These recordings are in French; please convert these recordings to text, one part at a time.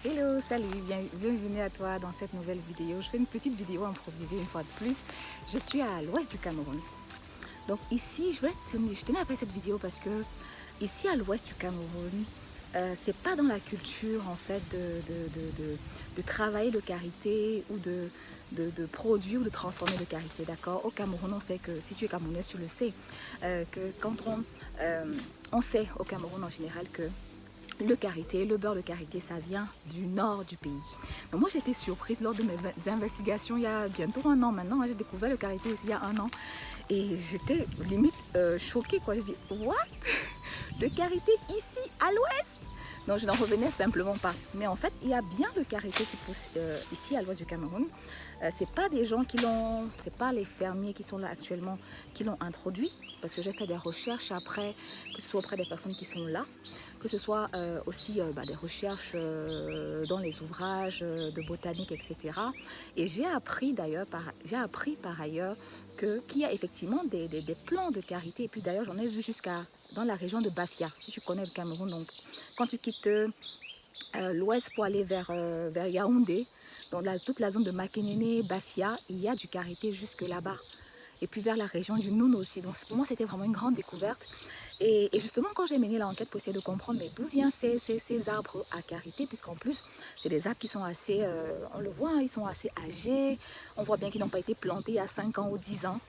Hello, salut, bienvenue à toi dans cette nouvelle vidéo. Je fais une petite vidéo improvisée une fois de plus. Je suis à l'ouest du Cameroun. Donc ici, je tenais à faire cette vidéo parce que ici à l'ouest du Cameroun, c'est pas dans la culture en fait de travailler le karité ou de produire ou de transformer le karité, d'accord. Au Cameroun, on sait que, si tu es camerounaise, tu le sais, que quand on sait au Cameroun en général que le karité, le beurre de karité, ça vient du nord du pays. Donc moi j'étais surprise lors de mes investigations il y a bientôt un an maintenant. J'ai découvert le karité ici il y a un an et j'étais limite choquée quoi. J'ai dit what? Le karité ici à l'ouest? Non, je n'en revenais simplement pas. Mais en fait, il y a bien le karité qui pousse ici à l'ouest du Cameroun. C'est pas des gens qui l'ont, c'est pas les fermiers qui sont là actuellement qui l'ont introduit, parce que j'ai fait des recherches après, que ce soit auprès des personnes qui sont là, que ce soit aussi des recherches dans les ouvrages de botanique, etc. Et j'ai appris par ailleurs qu'il y a effectivement des plants de karité. Et puis d'ailleurs, j'en ai vu jusqu'à dans la région de Bafia, si tu connais le Cameroun. Donc, quand tu quittes l'ouest pour aller vers Yaoundé, dans toute la zone de Makénéné, Bafia, il y a du karité jusque là-bas. Et puis vers la région du Noun aussi. Donc pour moi, c'était vraiment une grande découverte. Et justement, quand j'ai mené l'enquête pour essayer de comprendre d'où viennent ces arbres à karité, puisqu'en plus, c'est des arbres qui sont assez, on le voit, hein, ils sont assez âgés. On voit bien qu'ils n'ont pas été plantés il y a 5 ans ou 10 ans.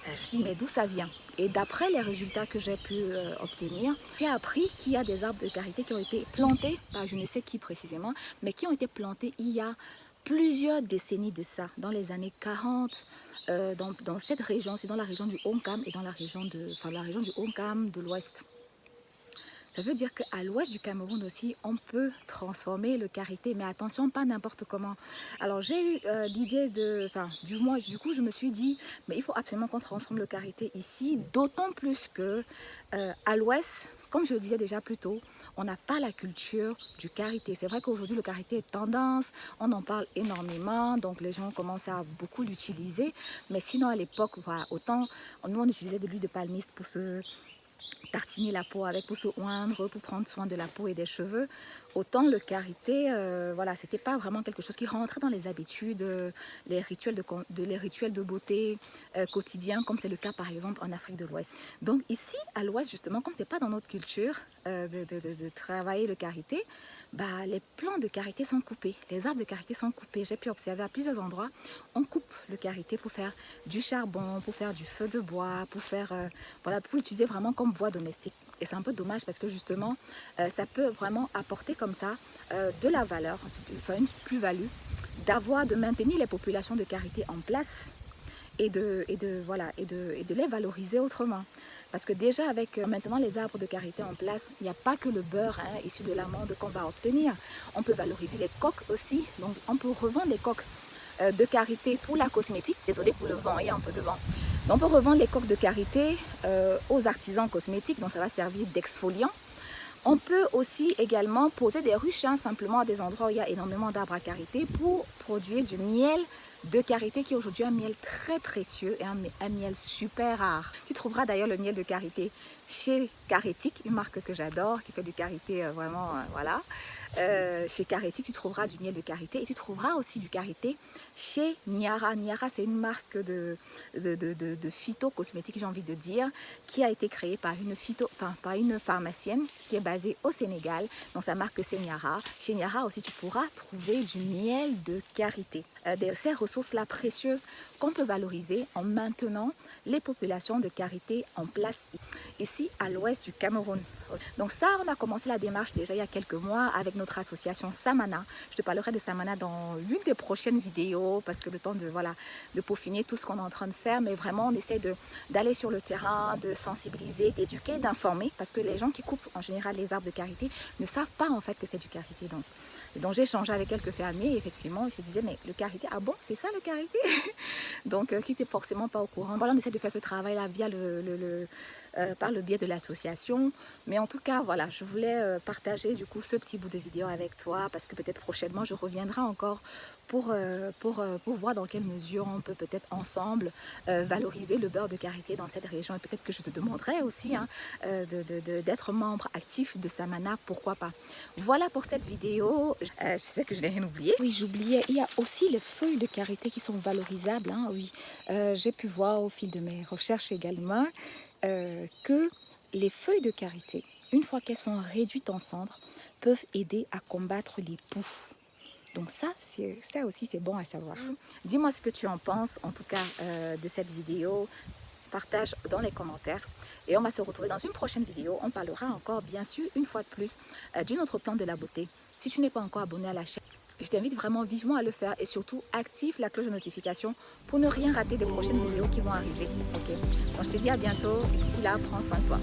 Je me suis dit, mais d'où ça vient? Et d'après les résultats que j'ai pu obtenir, j'ai appris qu'il y a des arbres de karité qui ont été plantés, pas je ne sais qui précisément, mais qui ont été plantés il y a plusieurs décennies de ça, dans les années 40, dans cette région, c'est dans la région du Haut-Kam et dans la région du Haut-Kam de l'Ouest. Ça veut dire qu'à l'ouest du Cameroun aussi, on peut transformer le karité, mais attention, pas n'importe comment. Alors j'ai eu l'idée du coup je me suis dit, mais il faut absolument qu'on transforme le karité ici, d'autant plus que à l'ouest, comme je le disais déjà plus tôt, on n'a pas la culture du karité. C'est vrai qu'aujourd'hui le karité est tendance, on en parle énormément, donc les gens commencent à beaucoup l'utiliser. Mais sinon à l'époque, voilà, autant nous on utilisait de l'huile de palmiste pour se tartiner la peau avec, pour se oindre, pour prendre soin de la peau et des cheveux. Autant le karité, voilà, c'était pas vraiment quelque chose qui rentrait dans les habitudes, les rituels de beauté quotidiens, comme c'est le cas par exemple en Afrique de l'Ouest. Donc ici à l'Ouest justement, comme c'est pas dans notre culture de travailler le karité, les plants de karité sont coupés, les arbres de karité sont coupés. J'ai pu observer à plusieurs endroits, on coupe le karité pour faire du charbon, pour faire du feu de bois, pour faire, voilà, pour l'utiliser vraiment comme bois domestique. Et c'est un peu dommage parce que justement, ça peut vraiment apporter comme ça de la valeur, enfin une plus-value, de maintenir les populations de karité en place et de les valoriser autrement. Parce que déjà avec maintenant les arbres de karité en place, il n'y a pas que le beurre issu de l'amande qu'on va obtenir. On peut valoriser les coques aussi. Donc on peut revendre les coques de karité pour la cosmétique. Désolée pour le vent, il y a un peu de vent. Donc on peut revendre les coques de karité aux artisans cosmétiques. Donc ça va servir d'exfoliant. On peut aussi également poser des ruches simplement à des endroits où il y a énormément d'arbres à karité pour produire du miel de karité qui est aujourd'hui un miel très précieux et un miel super rare. Tu trouveras d'ailleurs le miel de karité chez Carétique, une marque que j'adore qui fait du karité vraiment, voilà. Chez Carétique, tu trouveras du miel de karité et tu trouveras aussi du karité chez Niara. Niara, c'est une marque de phyto-cosmétique, j'ai envie de dire, qui a été créée par une pharmacienne qui est basée au Sénégal. Donc sa marque c'est Niara. Chez Niara aussi, tu pourras trouver du miel de karité. Ces ressources-là précieuses qu'on peut valoriser en maintenant les populations de karité en place ici à l'ouest du Cameroun. Donc ça, on a commencé la démarche déjà il y a quelques mois avec notre association Samana. Je te parlerai de Samana dans l'une des prochaines vidéos parce que le temps de peaufiner tout ce qu'on est en train de faire, mais vraiment on essaie d'aller sur le terrain, de sensibiliser, d'éduquer, d'informer parce que les gens qui coupent en général les arbres de karité ne savent pas en fait que c'est du karité. Donc j'ai échangé avec quelques fermiers et effectivement ils se disaient mais le karité, ah bon c'est ça le karité? Donc qui n'étaient forcément pas au courant. Voilà, on essaie de faire ce travail là via par le biais de l'association. Mais en tout cas, voilà, je voulais partager du coup ce petit bout de vidéo avec toi parce que peut-être prochainement je reviendrai encore pour voir dans quelle mesure on peut peut-être ensemble valoriser le beurre de karité dans cette région. Et peut-être que je te demanderai aussi hein, d'être membre actif de Samana, pourquoi pas. Voilà pour cette vidéo. J'espère que je n'ai rien oublié. Oui, j'oubliais, il y a aussi les feuilles de karité qui sont valorisables. Hein, oui, j'ai pu voir au fil de mes recherches également que les feuilles de karité, une fois qu'elles sont réduites en cendres, peuvent aider à combattre les poux. Donc ça aussi, c'est bon à savoir. Dis-moi ce que tu en penses, en tout cas, de cette vidéo. Partage dans les commentaires. Et on va se retrouver dans une prochaine vidéo. On parlera encore, bien sûr, une fois de plus, d'une autre plante de la beauté. Si tu n'es pas encore abonné à la chaîne, je t'invite vraiment vivement à le faire. Et surtout, active la cloche de notification pour ne rien rater des prochaines vidéos qui vont arriver. Ok. Donc, je te dis à bientôt. Et d'ici là, prends soin de toi.